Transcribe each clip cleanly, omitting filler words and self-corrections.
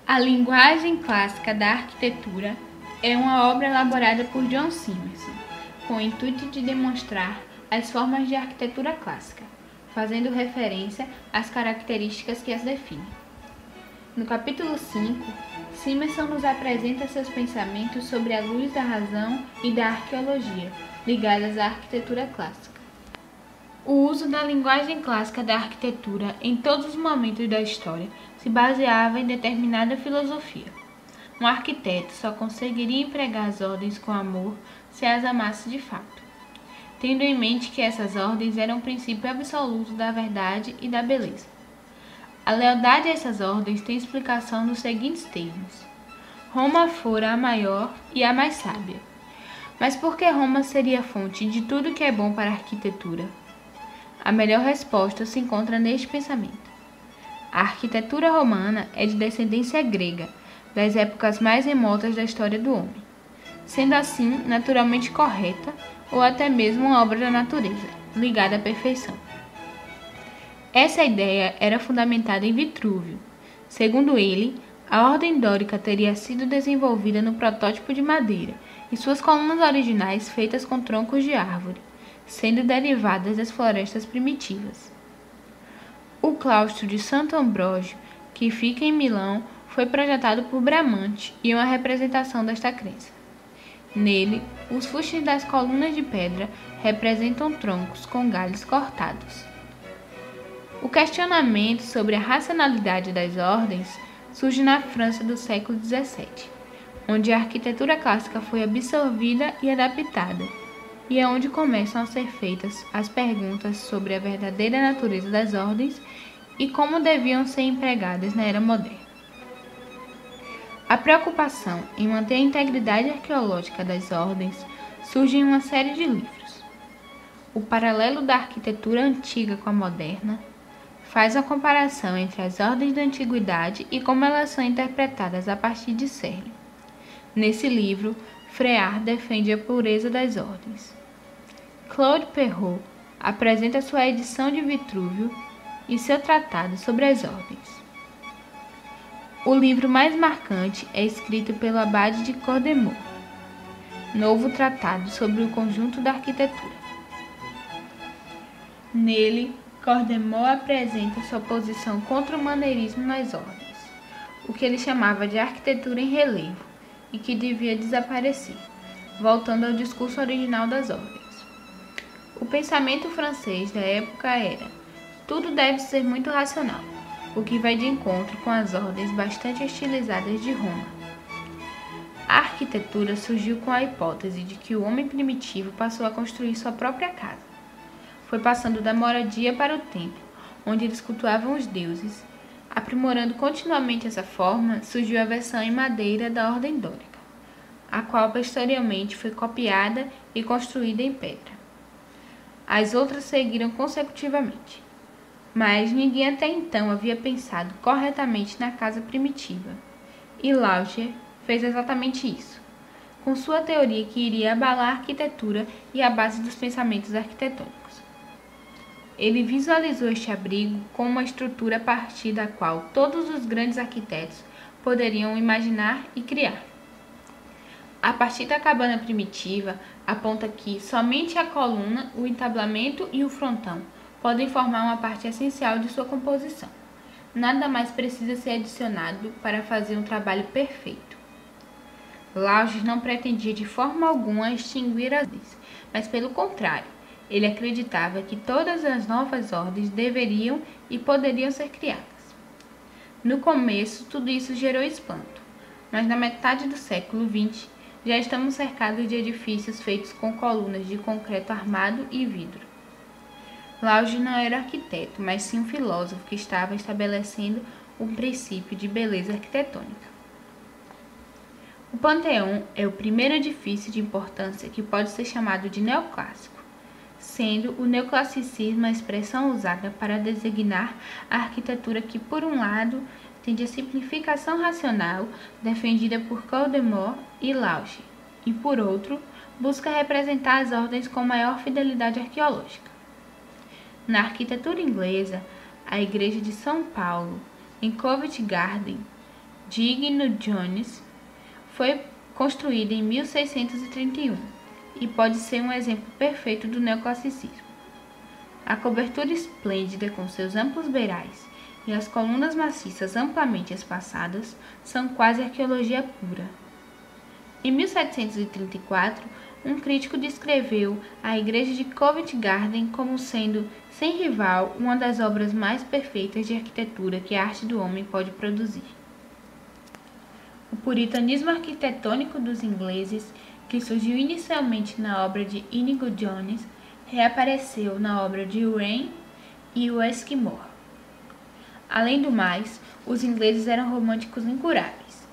A linguagem clássica da arquitetura é uma obra elaborada por John Symmerson, com o intuito de demonstrar as formas de arquitetura clássica, fazendo referência às características que as definem. No capítulo 5, Symmerson nos apresenta seus pensamentos sobre a luz da razão e da arqueologia, ligadas à arquitetura clássica. O uso da linguagem clássica da arquitetura em todos os momentos da história se baseava em determinada filosofia. Um arquiteto só conseguiria empregar as ordens com amor se as amasse de fato, tendo em mente que essas ordens eram um princípio absoluto da verdade e da beleza. A lealdade a essas ordens tem explicação nos seguintes termos: Roma fora a maior e a mais sábia. Mas por que Roma seria a fonte de tudo que é bom para a arquitetura? A melhor resposta se encontra neste pensamento. A arquitetura romana é de descendência grega, das épocas mais remotas da história do homem, sendo assim naturalmente correta ou até mesmo uma obra da natureza, ligada à perfeição. Essa ideia era fundamentada em Vitrúvio. Segundo ele, a ordem dórica teria sido desenvolvida no protótipo de madeira e suas colunas originais feitas com troncos de árvore, sendo derivadas das florestas primitivas. O claustro de Santo Ambrógio, que fica em Milão, foi projetado por Bramante e uma representação desta crença. Nele, os fustes das colunas de pedra representam troncos com galhos cortados. O questionamento sobre a racionalidade das ordens surge na França do século XVII, onde a arquitetura clássica foi absorvida e adaptada, e é onde começam a ser feitas as perguntas sobre a verdadeira natureza das ordens e como deviam ser empregadas na era moderna. A preocupação em manter a integridade arqueológica das ordens surge em uma série de livros. O paralelo da arquitetura antiga com a moderna faz a comparação entre as ordens da antiguidade e como elas são interpretadas a partir de Serlin. Nesse livro, Freart defende a pureza das ordens. Claude Perrault apresenta sua edição de Vitrúvio e seu tratado sobre as ordens. O livro mais marcante é escrito pelo abade de Cordemaux, Novo Tratado sobre o Conjunto da Arquitetura. Nele, Cordemaux apresenta sua posição contra o maneirismo nas ordens, o que ele chamava de arquitetura em relevo, e que devia desaparecer, voltando ao discurso original das ordens. O pensamento francês da época era: tudo deve ser muito racional, o que vai de encontro com as ordens bastante estilizadas de Roma. A arquitetura surgiu com a hipótese de que o homem primitivo passou a construir sua própria casa. Foi passando da moradia para o templo, onde eles cultuavam os deuses. Aprimorando continuamente essa forma, surgiu a versão em madeira da ordem dórica, a qual posteriormente foi copiada e construída em pedra. As outras seguiram consecutivamente, mas ninguém até então havia pensado corretamente na casa primitiva, e Laugier fez exatamente isso, com sua teoria que iria abalar a arquitetura e a base dos pensamentos arquitetônicos. Ele visualizou este abrigo como uma estrutura a partir da qual todos os grandes arquitetos poderiam imaginar e criar. A partir da cabana primitiva, aponta que somente a coluna, o entablamento e o frontão podem formar uma parte essencial de sua composição. Nada mais precisa ser adicionado para fazer um trabalho perfeito. Laugier não pretendia de forma alguma extinguir as ordens, mas pelo contrário, ele acreditava que todas as novas ordens deveriam e poderiam ser criadas. No começo, tudo isso gerou espanto, mas na metade do século XX, já estamos cercados de edifícios feitos com colunas de concreto armado e vidro. Laugier não era arquiteto, mas sim um filósofo que estava estabelecendo um princípio de beleza arquitetônica. O Panteão é o primeiro edifício de importância que pode ser chamado de neoclássico, sendo o neoclassicismo a expressão usada para designar a arquitetura que, por um lado, tem a simplificação racional defendida por Cordemaux e Laugier, e por outro, busca representar as ordens com maior fidelidade arqueológica. Na arquitetura inglesa, a Igreja de São Paulo, em Covent Garden, Digno Jones foi construída em 1631 e pode ser um exemplo perfeito do neoclassicismo. A cobertura esplêndida com seus amplos beirais e as colunas maciças amplamente espaçadas são quase arqueologia pura. Em 1734, um crítico descreveu a igreja de Covent Garden como sendo, sem rival, uma das obras mais perfeitas de arquitetura que a arte do homem pode produzir. O puritanismo arquitetônico dos ingleses, que surgiu inicialmente na obra de Inigo Jones, reapareceu na obra de Wren e Westmore. Além do mais, os ingleses eram românticos incuráveis.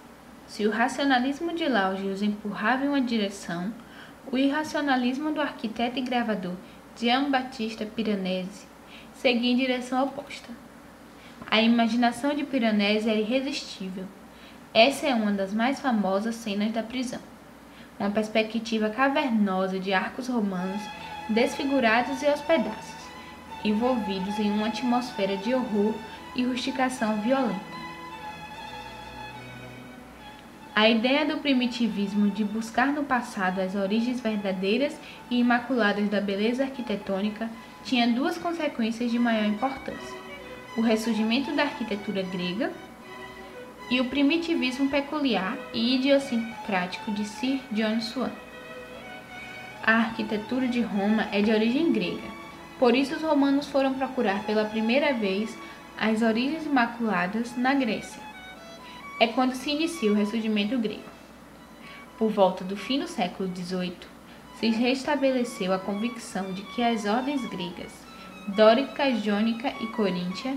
Se o racionalismo de Lauge os empurrava em uma direção, o irracionalismo do arquiteto e gravador Giambattista Piranesi seguia em direção oposta. A imaginação de Piranesi era irresistível. Essa é uma das mais famosas cenas da prisão. Uma perspectiva cavernosa de arcos romanos desfigurados e aos pedaços, envolvidos em uma atmosfera de horror e rusticação violenta. A ideia do primitivismo de buscar no passado as origens verdadeiras e imaculadas da beleza arquitetônica tinha duas consequências de maior importância: o ressurgimento da arquitetura grega e o primitivismo peculiar e idiosincrático de Sir John Swan. A arquitetura de Roma é de origem grega, por isso os romanos foram procurar pela primeira vez as origens imaculadas na Grécia. É quando se inicia o ressurgimento grego. Por volta do fim do século XVIII, se restabeleceu a convicção de que as ordens gregas, dórica, jônica e coríntia,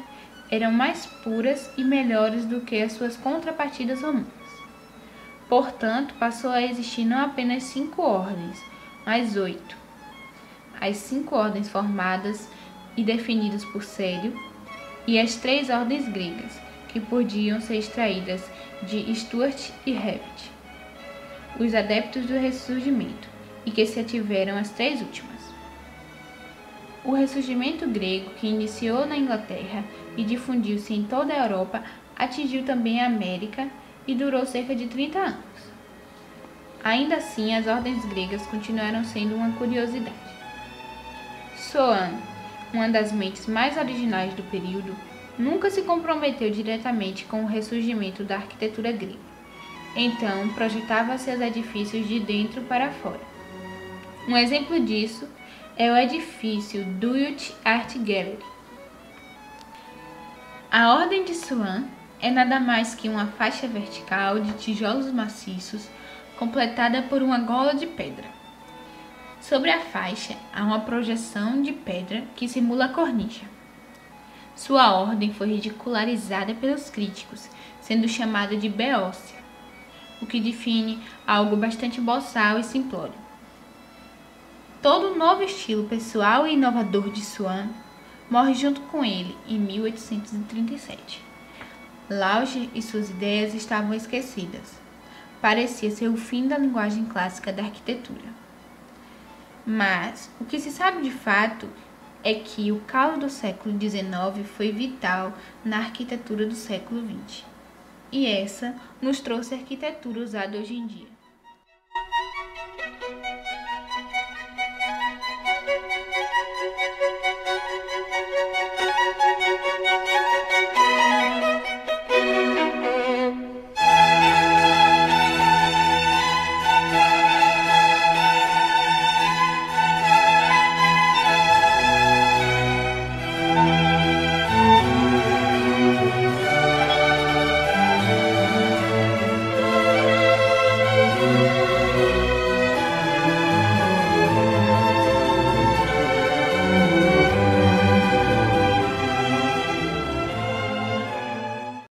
eram mais puras e melhores do que as suas contrapartidas romanas. Portanto, passou a existir não apenas 5 ordens, mas 8. As 5 ordens formadas e definidas por Célio, e as 3 ordens gregas, que podiam ser extraídas de Stuart e Hewitt, os adeptos do ressurgimento, e que se ativeram as 3 últimas. O ressurgimento grego, que iniciou na Inglaterra e difundiu-se em toda a Europa, atingiu também a América e durou cerca de 30 anos. Ainda assim, as ordens gregas continuaram sendo uma curiosidade. Swan, uma das mentes mais originais do período, nunca se comprometeu diretamente com o ressurgimento da arquitetura grega. Então, projetava seus edifícios de dentro para fora. Um exemplo disso é o edifício Dulwich Art Gallery. A Ordem de Swan é nada mais que uma faixa vertical de tijolos maciços completada por uma gola de pedra. Sobre a faixa há uma projeção de pedra que simula a cornija. Sua ordem foi ridicularizada pelos críticos, sendo chamada de beócia, o que define algo bastante boçal e simplório. Todo o novo estilo pessoal e inovador de Swan morre junto com ele em 1837. Lauge e suas ideias estavam esquecidas. Parecia ser o fim da linguagem clássica da arquitetura. Mas o que se sabe de fato é que o caos do século XIX foi vital na arquitetura do século XX. E essa nos trouxe a arquitetura usada hoje em dia.